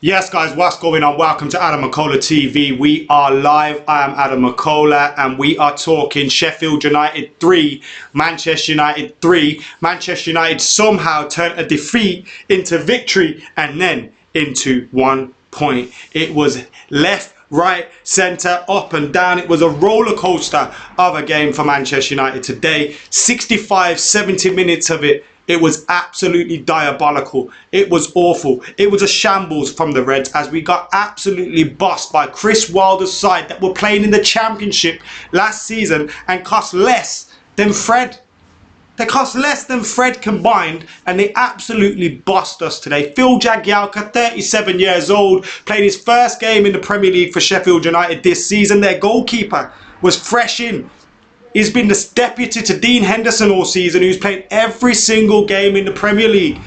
Yes, guys, what's going on? Welcome to AdamMcKola TV. We are live. I am AdamMcKola, and we are talking Sheffield United 3, Manchester United 3. Manchester United somehow turned a defeat into victory and then into 1 point. It was left, right, centre, up and down. It was a roller coaster of a game for Manchester United today. 65, 70 minutes of it. It was absolutely diabolical. It was awful. It was a shambles from the Reds as we got absolutely bossed by Chris Wilder's side that were playing in the Championship last season and cost less than Fred. They cost less than Fred combined, and they absolutely bossed us today. Phil Jagielka, 37 years old, played his first game in the Premier League for Sheffield United this season. Their goalkeeper was fresh in. He's been the deputy to Dean Henderson all season, who's played every single game in the Premier League.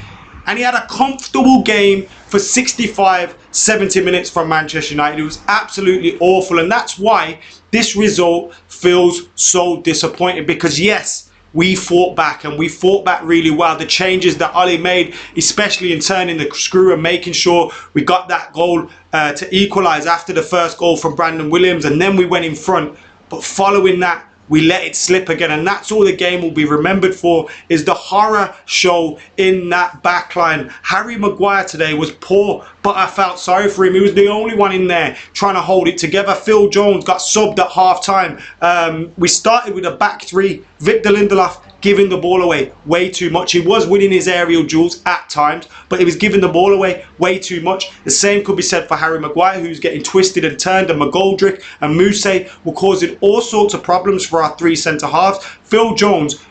And he had a comfortable game for 65, 70 minutes from Manchester United. It was absolutely awful. And that's why this result feels so disappointing. Because yes, we fought back, and we fought back really well. The changes that Ole made, especially in turning the screw and making sure we got that goal to equalise after the first goal from Brandon Williams. And then we went in front. But following that, we let it slip again, and that's all the game will be remembered for, is the horror show in that backline. Harry Maguire today was poor, but I felt sorry for him. He was the only one in there trying to hold it together. Phil Jones got subbed at half-time. We started with a back three. Victor Lindelof giving the ball away way too much. He was winning his aerial duels at times, but he was giving the ball away way too much. The same could be said for Harry Maguire, who's getting twisted and turned, and McGoldrick and Mousse were causing all sorts of problems for our three centre-halves. Phil Jones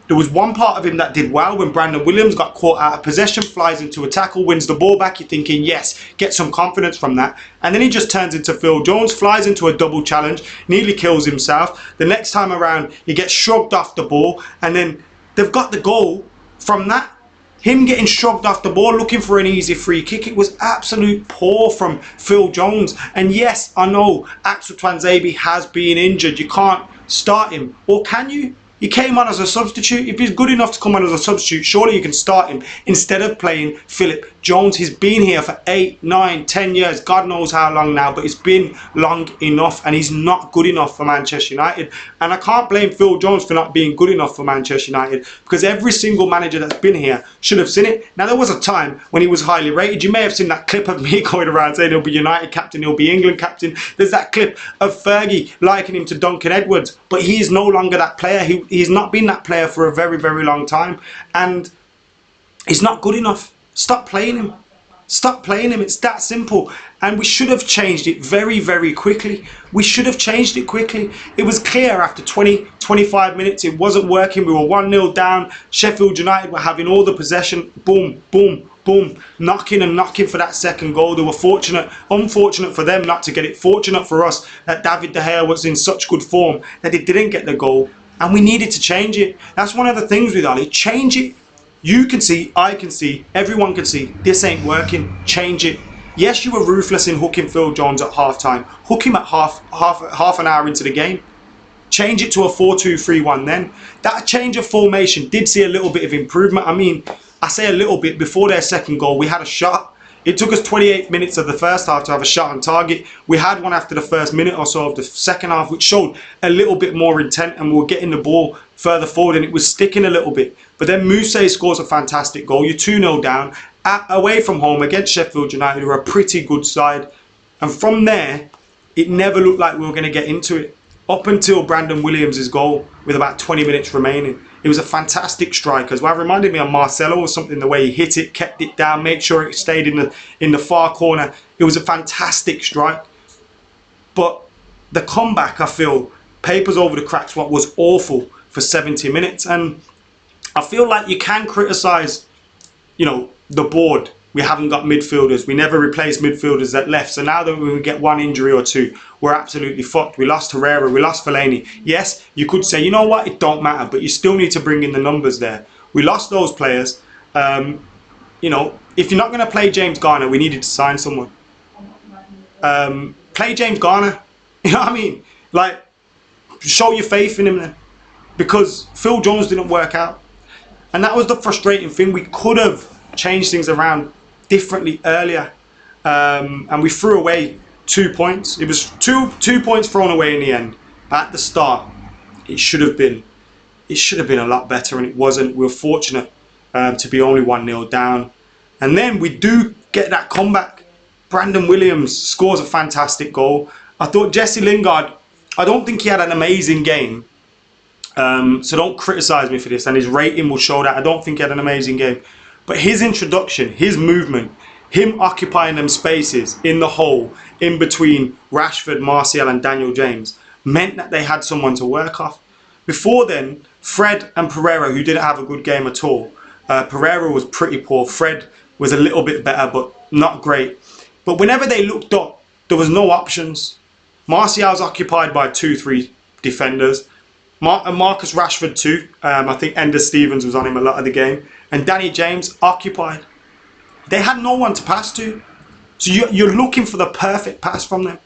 there was one part of him that did well when Brandon Williams got caught out of possession, flies into a tackle, wins the ball back. You're thinking, yes, get some confidence from that. And then he just turns into Phil Jones, flies into a double challenge, nearly kills himself. The next time around, he gets shrugged off the ball, and then they've got the goal from that. Him getting shrugged off the ball, looking for an easy free kick. It was absolute poor from Phil Jones. And yes, I know Axel Tuanzebe has been injured. You can't start him. Or can you? He came on as a substitute. If he's good enough to come on as a substitute, surely you can start him instead of playing Philip Jones. He's been here for 8, 9, 10 years. God knows how long now, but it's been long enough, and he's not good enough for Manchester United. And I can't blame Phil Jones for not being good enough for Manchester United, because every single manager that's been here should have seen it. Now, there was a time when he was highly rated. You may have seen that clip of me going around saying he'll be United captain, he'll be England captain. There's that clip of Fergie likening him to Duncan Edwards, but he is no longer that player. He's not been that player for a very, very long time, and he's not good enough. Stop playing him. Stop playing him. It's that simple. And we should have changed it very, very quickly. We should have changed it quickly. It was clear after 20, 25 minutes it wasn't working. We were 1-0 down. Sheffield United were having all the possession. Boom, boom, boom. Knocking and knocking for that second goal. They were fortunate, unfortunate for them not to get it. Fortunate for us that David De Gea was in such good form that he didn't get the goal. And we needed to change it. That's one of the things with Ole. Change it. You can see, I can see, everyone can see, this ain't working. Change it. Yes, you were ruthless in hooking Phil Jones at half-time. Hook him at half an hour into the game. Change it to a 4-2-3-1 then. That change of formation did see a little bit of improvement. I mean, I say a little bit. Before their second goal, we had a shot. It took us 28 minutes of the first half to have a shot on target. We had one after the first minute or so of the second half, which showed a little bit more intent, and we were getting the ball further forward, and it was sticking a little bit. But then Mousse scores a fantastic goal. You're 2-0 down, away from home against Sheffield United, who are a pretty good side. And from there, it never looked like we were going to get into it. Up until Brandon Williams' goal with about 20 minutes remaining. It was a fantastic strike as well. It reminded me of Marcelo or something, the way he hit it, kept it down, made sure it stayed in the far corner. It was a fantastic strike. But the comeback, I feel, papers over the cracks what was awful for 70 minutes. And I feel like you can criticise, the board. We haven't got midfielders. We never replaced midfielders that left. So now that we get one injury or two, we're absolutely fucked. We lost Herrera, we lost Fellaini. Yes, you could say, you know what, it don't matter, but you still need to bring in the numbers there. We lost those players. If you're not going to play James Garner, we needed to sign someone. Play James Garner. You know what I mean? Like, show your faith in him then. Because Phil Jones didn't work out. And that was the frustrating thing. We could have changed things around differently earlier. and we threw away 2 points. It was two points thrown away in the end. At the start, it should have been a lot better, and it wasn't. We were fortunate to be only 1-0 down, and then we do get that comeback. Brandon Williams scores a fantastic goal. I thought Jesse Lingard, I don't think he had an amazing game, so don't criticise me for this, and his rating will show that. I don't think he had an amazing game, but his introduction, his movement, him occupying them spaces in the hole in between Rashford, Martial and Daniel James meant that they had someone to work off. Before then, Fred and Pereira, who didn't have a good game at all. Pereira was pretty poor. Fred was a little bit better, but not great. But whenever they looked up, there was no options. Martial's occupied by 2-3 defenders. Marcus Rashford too. I think Ender Stevens was on him a lot of the game. And Danny James occupied. They had no one to pass to. So you're looking for the perfect pass from them.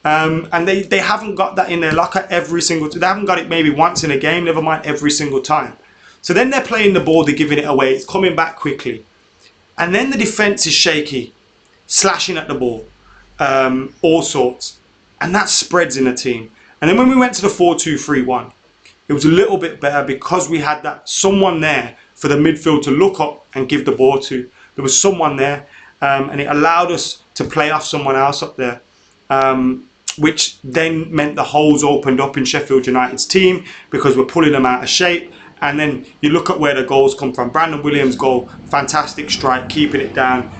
And they haven't got that in their locker every single time. They haven't got it maybe once in a game, never mind every single time. So then they're playing the ball, they're giving it away, it's coming back quickly. And then the defence is shaky, slashing at the ball, all sorts. And that spreads in the team. And then when we went to the 4-2-3-1, it was a little bit better because we had that someone there for the midfield to look up and give the ball to. There was someone there, and it allowed us to play off someone else up there. Which then meant the holes opened up in Sheffield United's team because we're pulling them out of shape. And then you look at where the goals come from. Brandon Williams' goal, fantastic strike, keeping it down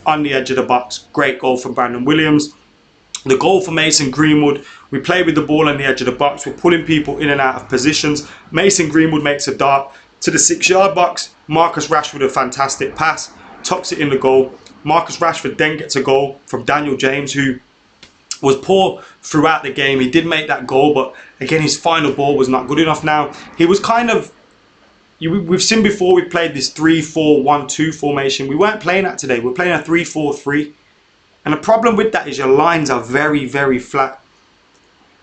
on the edge of the box. Great goal from Brandon Williams. The goal for Mason Greenwood, we play with the ball on the edge of the box. We're pulling people in and out of positions. Mason Greenwood makes a dart to the 6-yard box. Marcus Rashford, a fantastic pass, tucks it in the goal. Marcus Rashford then gets a goal from Daniel James, who was poor throughout the game. He did make that goal, but again, his final ball was not good enough. Now, he was kind of, we've seen before, we played this 3-4-1-2 formation. We weren't playing that today. We're playing a 3-4-3. And the problem with that is your lines are very, very flat.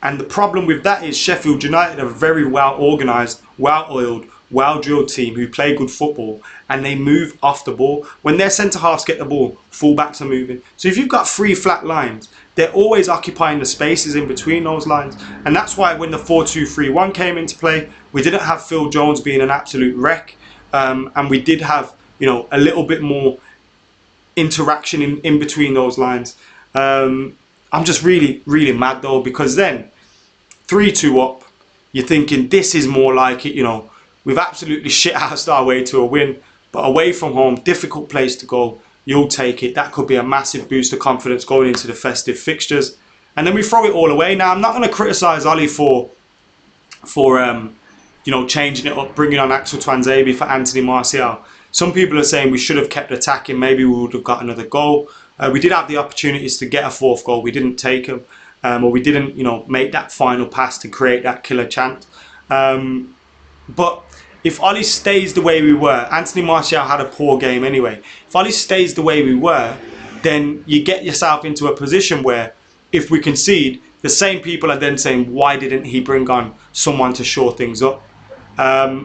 And the problem with that is Sheffield United are a very well organised, well-oiled, well-drilled team who play good football, and they move off the ball. When their centre-halves get the ball, full-backs are moving. So if you've got 3 flat lines, they're always occupying the spaces in between those lines. And that's why when the 4-2-3-1 came into play, we didn't have Phil Jones being an absolute wreck. And we did have, you know, a little bit more interaction in between those lines. I'm just really, really mad though, because then 3-2 up, you're thinking this is more like it, you know, we've absolutely shit-housed our way to a win, but away from home, difficult place to go, you'll take it. That could be a massive boost of confidence going into the festive fixtures. And then we throw it all away. Now, I'm not going to criticise Ole for you know, changing it up, bringing on Axel Tuanzebe for Anthony Martial. Some people are saying we should have kept attacking, maybe we would have got another goal. We did have the opportunities to get a 4th goal, we didn't take them. Or we didn't, you know, make that final pass to create that killer chance. But if Ole stays the way we were, Anthony Martial had a poor game anyway. If Ole stays the way we were, then you get yourself into a position where if we concede, the same people are then saying, why didn't he bring on someone to shore things up?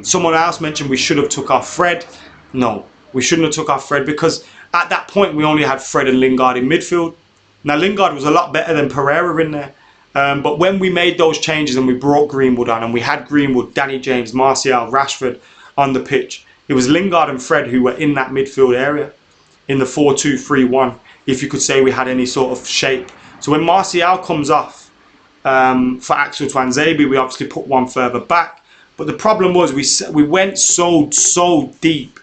Someone else mentioned we should have took off Fred. No, we shouldn't have took off Fred because at that point we only had Fred and Lingard in midfield. Now Lingard was a lot better than Pereira in there. But when we made those changes and we brought Greenwood on and we had Greenwood, Danny James, Martial, Rashford on the pitch, it was Lingard and Fred who were in that midfield area in the 4-2-3-1, if you could say we had any sort of shape. So when Martial comes off for Axel Tuanzebe, we obviously put one further back. But the problem was we went so deep,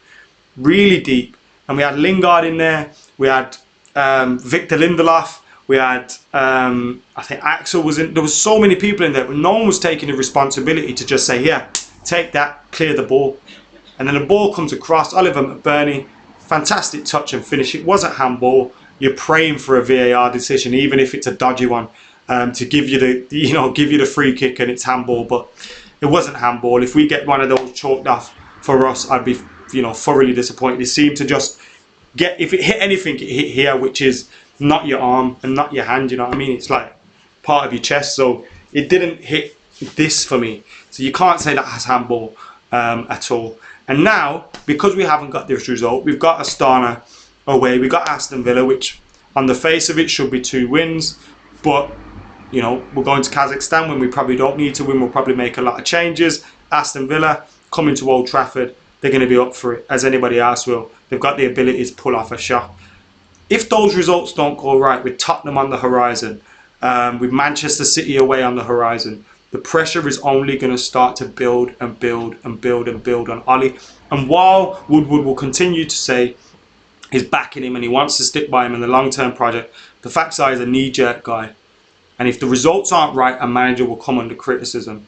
really deep. And we had Lingard in there, we had Victor Lindelof, we had, I think Axel was in. There was so many people in there, but no one was taking the responsibility to just say, yeah, take that, clear the ball. And then the ball comes across, Oliver McBurney, fantastic touch and finish. It wasn't handball. You're praying for a VAR decision, even if it's a dodgy one, to give you the free kick and it's handball. But it wasn't handball. If we get one of those chalked off for us, I'd be, you know, thoroughly disappointed. It seemed to just get, if it hit anything, it hit here, which is not your arm and not your hand, you know what I mean? It's like part of your chest, so it didn't hit this for me. So you can't say that has handball at all. And now, because we haven't got this result, we've got Astana away, we've got Aston Villa, which On the face of it, should be 2 wins, but you know, we're going to Kazakhstan when we probably don't need to win. We'll probably make a lot of changes. Aston Villa coming to Old Trafford, they're going to be up for it, as anybody else will. They've got the ability to pull off a shot. If those results don't go right, with Tottenham on the horizon, with Manchester City away on the horizon, the pressure is only going to start to build and build and build and build on Ole. And while Woodward will continue to say he's backing him and he wants to stick by him in the long-term project, the facts are he's a knee-jerk guy. And if the results aren't right, a manager will come under criticism.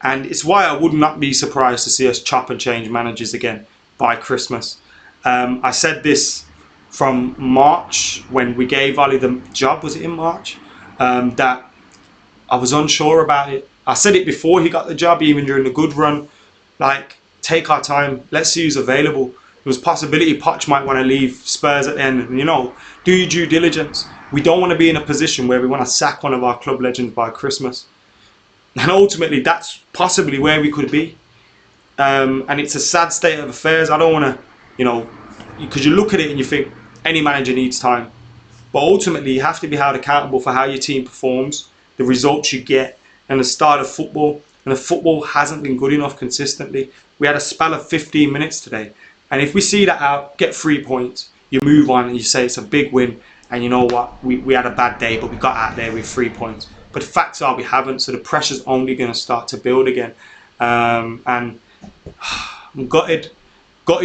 And it's why I would not be surprised to see us chop and change managers again by Christmas. I said this from March when we gave Ole the job. Was it in March? That I was unsure about it. I said it before he got the job, even during the good run. Like, take our time. Let's see who's available. There was possibility Poch might want to leave Spurs at the end. And, you know, do your due diligence. We don't want to be in a position where we want to sack one of our club legends by Christmas. And ultimately, that's possibly where we could be. And it's a sad state of affairs. I don't want to, you know, because you look at it and you think any manager needs time. But ultimately, you have to be held accountable for how your team performs, the results you get, and the start of football. And the football hasn't been good enough consistently. We had a spell of 15 minutes today. And if we see that out, get 3 points, you move on and you say it's a big win. And you know what, we had a bad day, but we got out there with 3 points. But the facts are we haven't, so the pressure's only going to start to build again. And I'm gutted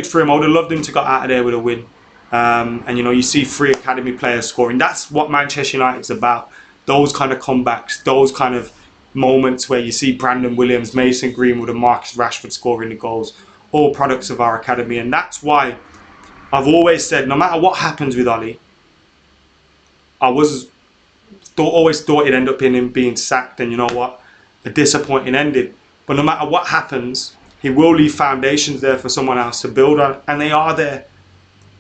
for him. I would have loved him to got out of there with a win. And you know, you see 3 academy players scoring. That's what Manchester United's about. Those kind of comebacks, those kind of moments where you see Brandon Williams, Mason Greenwood and Marcus Rashford scoring the goals, all products of our academy. And that's why I've always said, no matter what happens with Ole, I always thought it'd end up in him being sacked, and you know what, a disappointing ending. But no matter what happens, he will leave foundations there for someone else to build on, and they are there.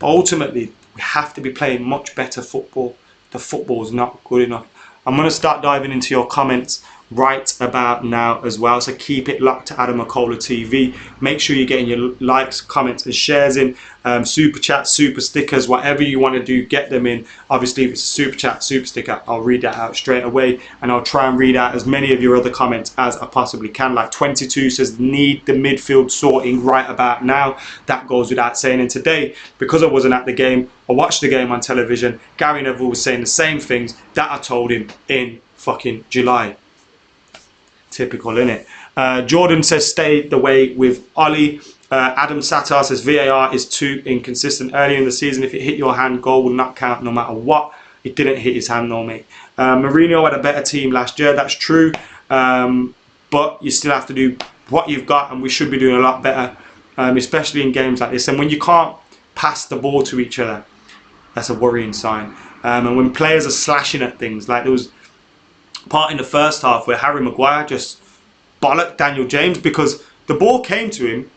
But ultimately, we have to be playing much better football. The football is not good enough. I'm going to start diving into your comments right about now as well, so keep it locked to AdamMcKola TV. Make sure you're getting your likes, comments and shares in. Super chats, super stickers, whatever you want to do, get them in. Obviously, if it's a super chat, super sticker, I'll read that out straight away, and I'll try and read out as many of your other comments as I possibly can. Like 22 says, need the midfield sorting right about now. That goes without saying. And today, because I wasn't at the game, I watched the game on television. Gary Neville was saying the same things that I told him in fucking July. Typical, innit? Jordan says stay the way with Ole. Adam Sattar says VAR is too inconsistent. Early in the season, if it hit your hand, goal will not count no matter what. It didn't hit his hand, no mate. Mourinho had a better team last year, that's true. But you still have to do what you've got, and we should be doing a lot better, especially in games like this. And when you can't pass the ball to each other, that's a worrying sign. And when players are slashing at things, like there was part in the first half where Harry Maguire just bollocked Daniel James because the ball came to him,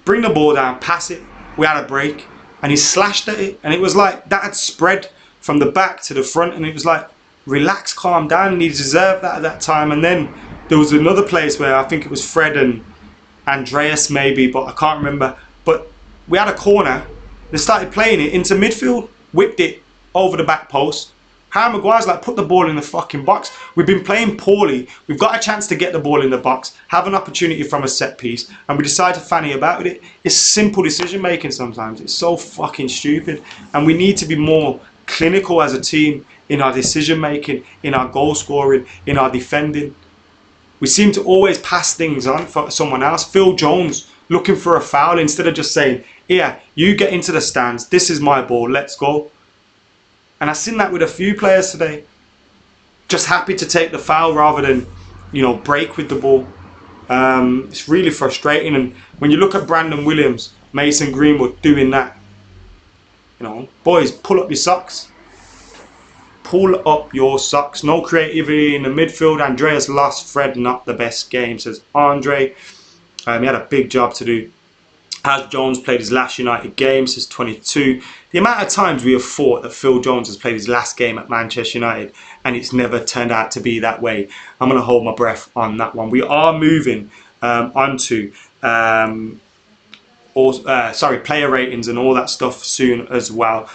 bring the ball down, pass it, we had a break, and he slashed at it, and it was like that had spread from the back to the front, and it was like, relax, calm down, and he deserved that at that time. And then there was another place where I think it was Fred and Andreas maybe, but I can't remember, but we had a corner, they started playing it into midfield, whipped it over the back post. Harry Maguire's like, put the ball in the fucking box. We've been playing poorly. We've got a chance to get the ball in the box, have an opportunity from a set piece, and we decide to fanny about with it. It's simple decision making sometimes. It's so fucking stupid. And we need to be more clinical as a team in our decision making, in our goal scoring, in our defending. We seem to always pass things on for someone else. Phil Jones looking for a foul instead of just saying, yeah, you get into the stands, this is my ball, let's go. And I've seen that with a few players today. Just happy to take the foul rather than, you know, break with the ball. It's really frustrating. And when you look at Brandon Williams, Mason Greenwood doing that, you know, boys, pull up your socks. Pull up your socks. No creativity in the midfield. Andreas lost. Fred, not the best game, says Andre. He had a big job to do. Has Jones played his last United game, says 22. The amount of times we have thought that Phil Jones has played his last game at Manchester United, and it's never turned out to be that way. I'm going to hold my breath on that one. We are moving on to sorry, player ratings and all that stuff soon as well.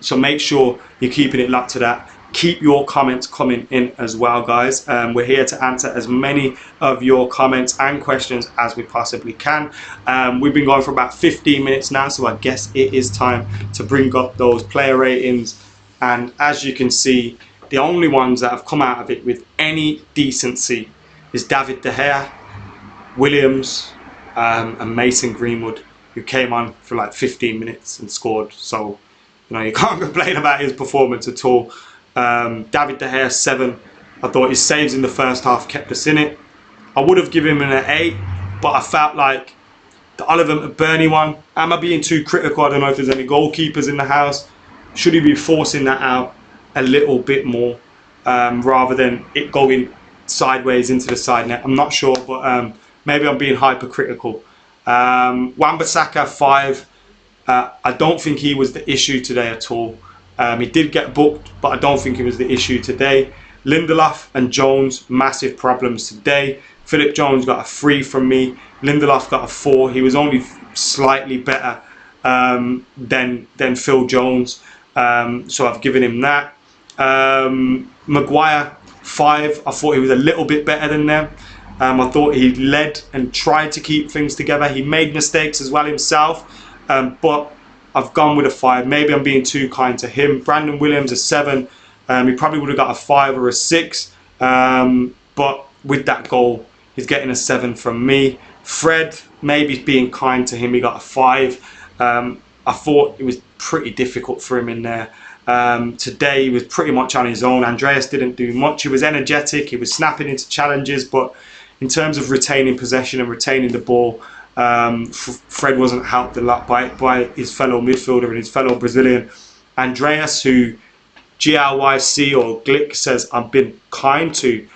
So make sure you're keeping it locked to that. Keep your comments coming in as well, guys. We're here to answer as many of your comments and questions as we possibly can. We've been going for about 15 minutes now, so I guess it is time to bring up those player ratings. And as you can see, the only ones that have come out of it with any decency is David De Gea, Williams, and Mason Greenwood, who came on for like 15 minutes and scored. So, you know, you can't complain about his performance at all. David De Gea, 7. I thought his saves in the first half kept us in it. I would have given him an 8, but I felt like the Oliver Burnley one, am I being too critical? I don't know if there's any goalkeepers in the house. Should he be forcing that out a little bit more, rather than it going sideways into the side net? I'm not sure, but maybe I'm being hypercritical. Wan-Bissaka, 5. I don't think he was the issue today at all. He did get booked, but I don't think it was the issue today. Lindelof and Jones, massive problems today. Philip Jones got a 3 from me. Lindelof got a 4. He was only slightly better than Phil Jones, so I've given him that. Maguire, 5. I thought he was a little bit better than them. I thought he led and tried to keep things together. He made mistakes as well himself, but I've gone with a 5. Maybe I'm being too kind to him. Brandon Williams, a 7. He probably would have got a 5 or a 6. But with that goal, he's getting a 7 from me. Fred, maybe being kind to him, he got a 5. I thought it was pretty difficult for him in there. Today, he was pretty much on his own. Andreas didn't do much. He was energetic. He was snapping into challenges. But in terms of retaining possession and retaining the ball, Fred wasn't helped a lot by his fellow midfielder and his fellow Brazilian. Andreas, who GLYC or Glick says I've been kind to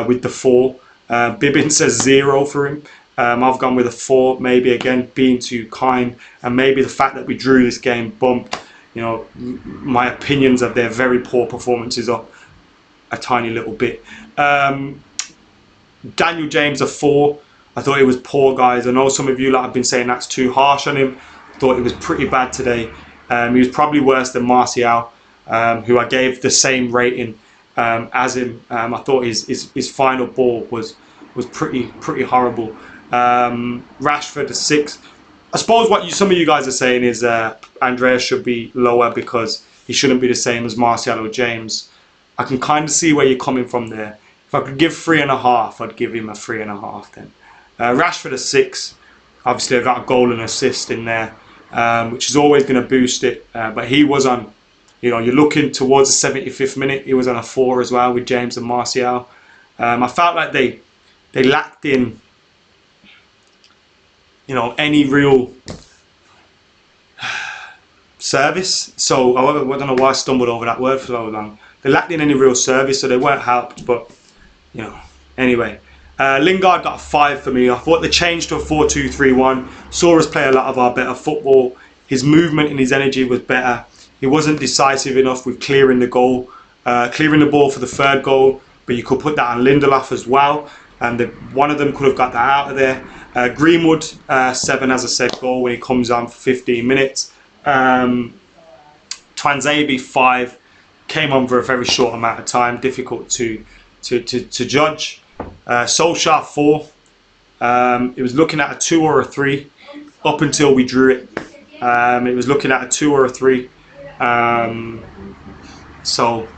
with the 4. Bibbin says 0 for him. I've gone with a 4, maybe again being too kind, and maybe the fact that we drew this game bumped, you know, my opinions of their very poor performances up a tiny little bit. Daniel James, a 4. I thought he was poor, guys. I know some of you have been saying that's too harsh on him. I thought he was pretty bad today. He was probably worse than Martial, who I gave the same rating as him. I thought his final ball was pretty horrible. Rashford, a 6. I suppose what some of you guys are saying is Andreas should be lower because he shouldn't be the same as Martial or James. I can kind of see where you're coming from there. If I could give 3.5, I'd give him a 3.5 then. Rashford, a 6. Obviously, I got a goal and assist in there, which is always going to boost it. But he was on, you know, you're looking towards the 75th minute. He was on a 4 as well with James and Martial. I felt like they lacked in, you know, any real service. So I don't know why I stumbled over that word for so long. They lacked in any real service, so they weren't helped. But, you know, anyway. Lingard got a 5 for me. I thought the change to a 4-2-3-1 saw us play a lot of our better football. His movement and his energy was better. He wasn't decisive enough with clearing the goal, clearing the ball for the 3rd goal. But you could put that on Lindelof as well, and one of them could have got that out of there. Greenwood, 7, as I said, goal when he comes on for 15 minutes. Twanzebe, 5, came on for a very short amount of time. Difficult to judge. Solskjaer, 4. It was looking at a 2 or a 3 up until we drew it. It was looking at a 2 or a 3. So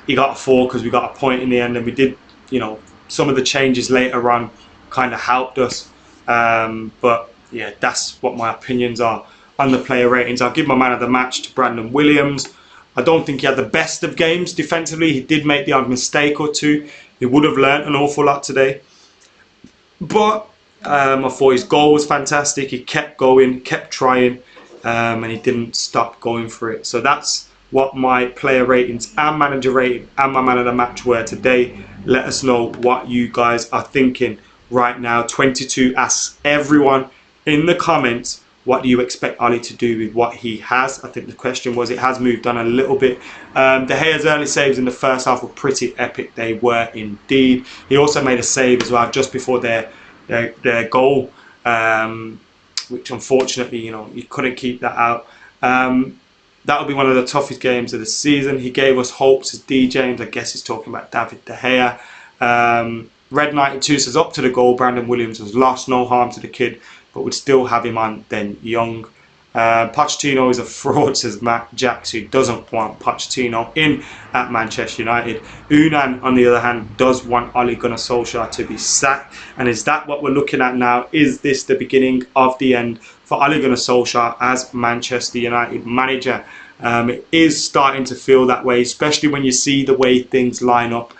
he got a 4 because we got a point in the end, and we did, you know, some of the changes later on kind of helped us. But yeah, that's what my opinions are on the player ratings. I'll give my man of the match to Brandon Williams. I don't think he had the best of games defensively. He did make the odd mistake or two. He would have learnt an awful lot today. But I thought his goal was fantastic. He kept going, kept trying, and he didn't stop going for it. So that's what my player ratings and manager rating and my man of the match were today. Let us know what you guys are thinking right now. 22 asks everyone in the comments, what do you expect Ole to do with what he has? I think the question was, it has moved on a little bit. De Gea's early saves in the first half were pretty epic. They were indeed. He also made a save as well just before their goal. which unfortunately, you know, you couldn't keep that out. That'll be one of the toughest games of the season. He gave us hopes as D James. I guess he's talking about David De Gea. Red 92 says, up to the goal, Brandon Williams was lost, no harm to the kid, but would still have him on then Young. Pochettino is a fraud, says Matt Jacks, who doesn't want Pochettino in at Manchester United. Unan, on the other hand, does want Ole Gunnar Solskjaer to be sacked. And is that what we're looking at now? Is this the beginning of the end for Ole Gunnar Solskjaer as Manchester United manager? It is starting to feel that way, especially when you see the way things line up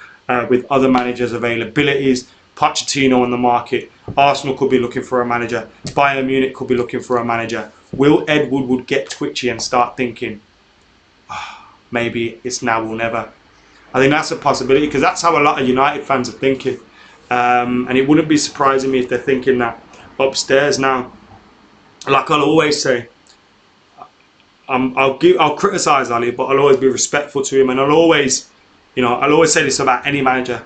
with other managers' availabilities. Pochettino on the market. Arsenal could be looking for a manager. Bayern Munich could be looking for a manager. Will Ed Woodward get twitchy and start thinking, oh, maybe it's now or never? I think that's a possibility, because that's how a lot of United fans are thinking. And it wouldn't be surprising me if they're thinking that upstairs now. Like I'll always say, I'll criticise Ali, but I'll always be respectful to him, and I'll always say this about any manager.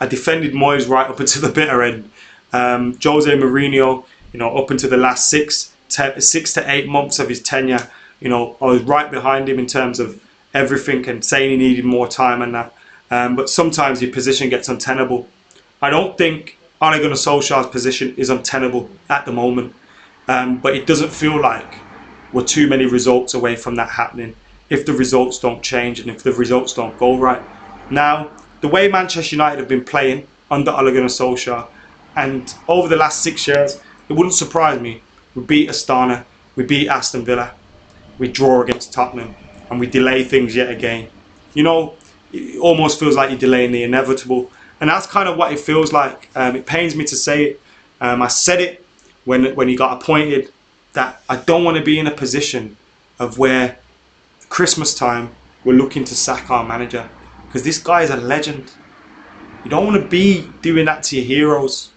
I defended Moyes right up until the bitter end. Jose Mourinho, you know, up until the last 6 to 8 months of his tenure, you know, I was right behind him in terms of everything and saying he needed more time and that. But sometimes your position gets untenable. I don't think Ole Gunnar Solskjaer's position is untenable at the moment, but it doesn't feel like we're too many results away from that happening if the results don't change and if the results don't go right. Now, the way Manchester United have been playing under Ole Gunnar Solskjaer, and over the last 6 years, it wouldn't surprise me. We beat Astana, we beat Aston Villa, we draw against Tottenham, and we delay things yet again. You know, it almost feels like you're delaying the inevitable, and that's kind of what it feels like. It pains me to say it. I said it when he got appointed, that I don't want to be in a position of where Christmas time we're looking to sack our manager, because this guy is a legend. You don't want to be doing that to your heroes.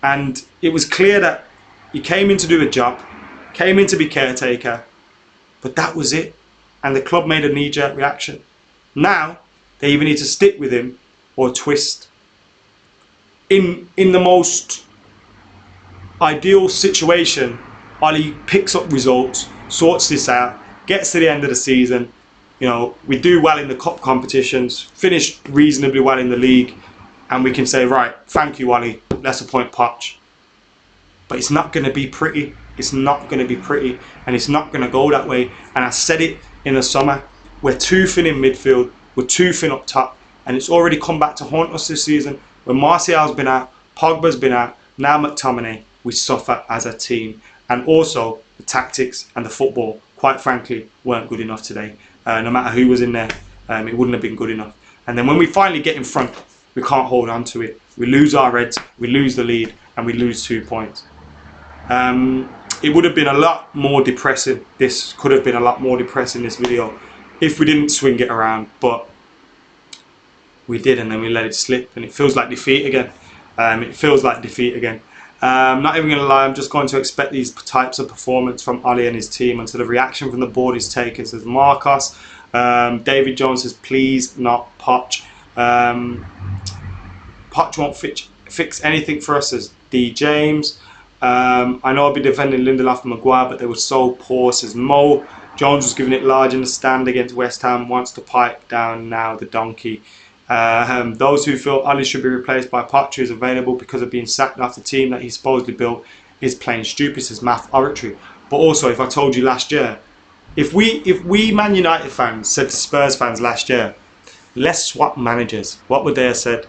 And it was clear that he came in to do a job, came in to be caretaker, but that was it. And the club made a knee-jerk reaction. Now, they either need to stick with him or twist. In the most ideal situation, Ole picks up results, sorts this out, gets to the end of the season. You know, we do well in the cup competitions, finish reasonably well in the league, and we can say, right, thank you, Ole, let's appoint Poch. But it's not going to be pretty. It's not going to be pretty, and it's not going to go that way. And I said it in the summer, we're too thin in midfield, we're too thin up top, and it's already come back to haunt us this season. When Martial's been out, Pogba's been out, now McTominay, we suffer as a team. And also, the tactics and the football, quite frankly, weren't good enough today. No matter who was in there, it wouldn't have been good enough. And then when we finally get in front, we can't hold on to it. We lose our Reds, we lose the lead, and we lose 2 points. It would have been a lot more depressing. This could have been a lot more depressing, this video, if we didn't swing it around. But we did, and then we let it slip, and it feels like defeat again. It feels like defeat again. Not even going to lie, I'm just going to expect these types of performance from Ole and his team until the reaction from the board is taken, says Marcos. David Jones says, please not Poch. Poch won't fix anything for us, says D. James. I know I'll be defending Lindelof and Maguire, but they were so poor, says Mo. Jones was giving it large in the stand against West Ham, wants to pipe down now, the donkey. Those who feel Ole should be replaced by Poch, who is available because of being sacked off the team that he supposedly built, is plain stupid, says Math Oratory. But also, if I told you last year, if we Man United fans said to Spurs fans last year, let's swap managers, what would they have said?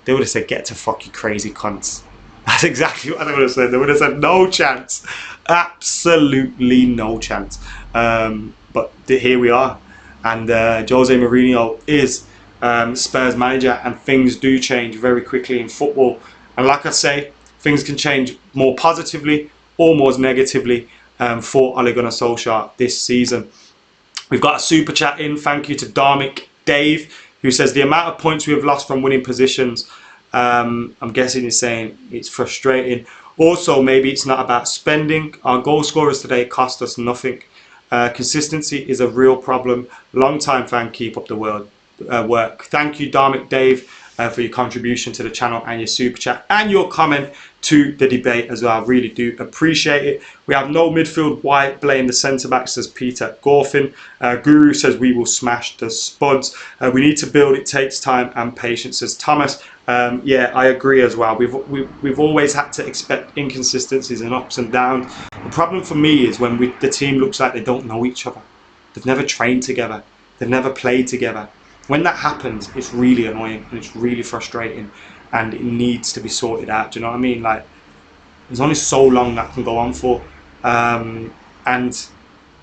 They would have said, get to fuck, you crazy cunts. That's exactly what they would have said. They would have said, no chance. Absolutely no chance. But here we are. And Jose Mourinho is Spurs manager, and things do change very quickly in football. And like I say, things can change more positively or more negatively for Ole Gunnar Solskjaer this season. We've got a super chat in. Thank you to Dharmic Dave, who says the amount of points we have lost from winning positions, I'm guessing he's saying it's frustrating. Also, maybe it's not about spending. Our goal scorers today cost us nothing. Consistency is a real problem. Long time fan, keep up the work. Thank you, Dharmic Dave. for your contribution to the channel and your super chat and your comment to the debate as well. I really do appreciate it. We have no midfield. White blame the centre back, says Peter Gorfin. Guru says we will smash the Spuds. We need to build. It takes time and patience, says Thomas. Yeah, I agree as well. We've always had to expect inconsistencies and ups and downs. The problem for me is when the team looks like they don't know each other. They've never trained together. They've never played together. When that happens, it's really annoying and it's really frustrating, and it needs to be sorted out. Do you know what I mean? Like, there's only so long that can go on for. And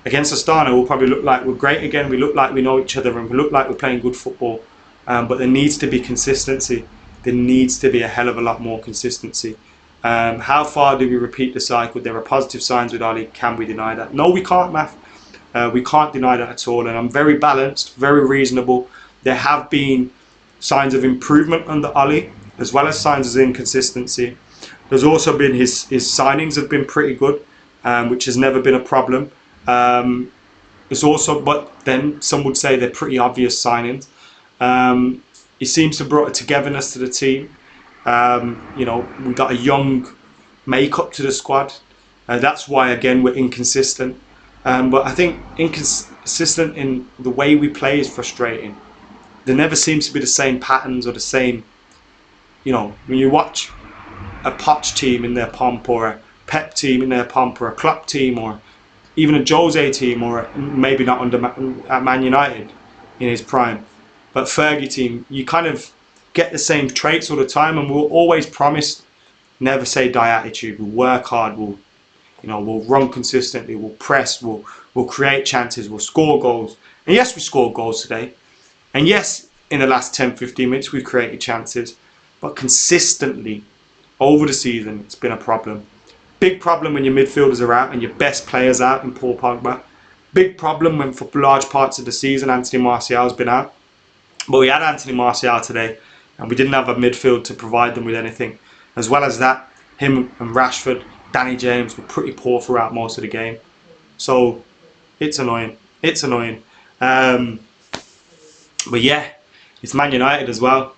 against Astana, we'll probably look like we're great again. We look like we know each other and we look like we're playing good football. But there needs to be consistency. There needs to be a hell of a lot more consistency. How far do we repeat the cycle? There are positive signs with Ole. Can we deny that? No, we can't, Math. We can't deny that at all. And I'm very balanced, very reasonable. There have been signs of improvement under Ole, as well as signs of inconsistency. There's also been his signings have been pretty good, which has never been a problem. It's also, but then some would say they're pretty obvious signings. He seems to have brought a togetherness to the team. You know, we got a young makeup to the squad. That's why, again, we're inconsistent. But I think inconsistent in the way we play is frustrating. There never seems to be the same patterns or the same, you know, when you watch a Poch team in their pomp, or a Pep team in their pomp, or a Klopp team, or even a Jose team, or maybe not under at Man United in his prime, but Fergie team, you kind of get the same traits all the time, and we're always promised never say die attitude. We'll work hard, we'll run consistently, we'll press, we'll create chances, we'll score goals. And yes, we scored goals today. And yes, in the last 10-15 minutes we've created chances, but consistently over the season it's been a problem. Big problem when your midfielders are out and your best players out in Paul Pogba. Big problem when for large parts of the season Anthony Martial's been out. But we had Anthony Martial today and we didn't have a midfield to provide them with anything. As well as that, him and Rashford, Danny James were pretty poor throughout most of the game. So it's annoying. It's annoying. But yeah, it's Man United as well.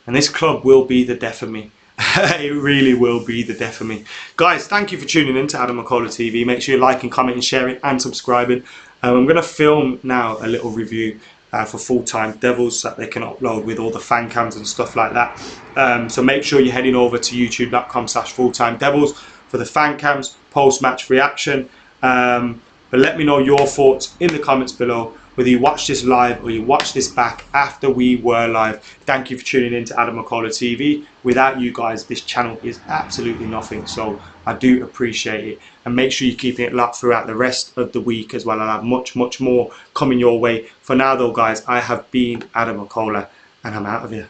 And this club will be the death of me. It really will be the death of me. Guys, thank you for tuning in to AdamMcKola TV. Make sure you like and comment and sharing and subscribing. I'm going to film now a little review for Full-Time Devils so that they can upload with all the fan cams and stuff like that. So make sure you're heading over to youtube.com/Full-Time Devils for the fan cams, post-match reaction. But let me know your thoughts in the comments below, whether you watch this live or you watch this back after we were live. Thank you for tuning in to AdamMcKola TV. Without you guys, this channel is absolutely nothing. So I do appreciate it. And make sure you're keeping it locked throughout the rest of the week as well. I'll have much, much more coming your way. For now though, guys, I have been AdamMcKola and I'm out of here.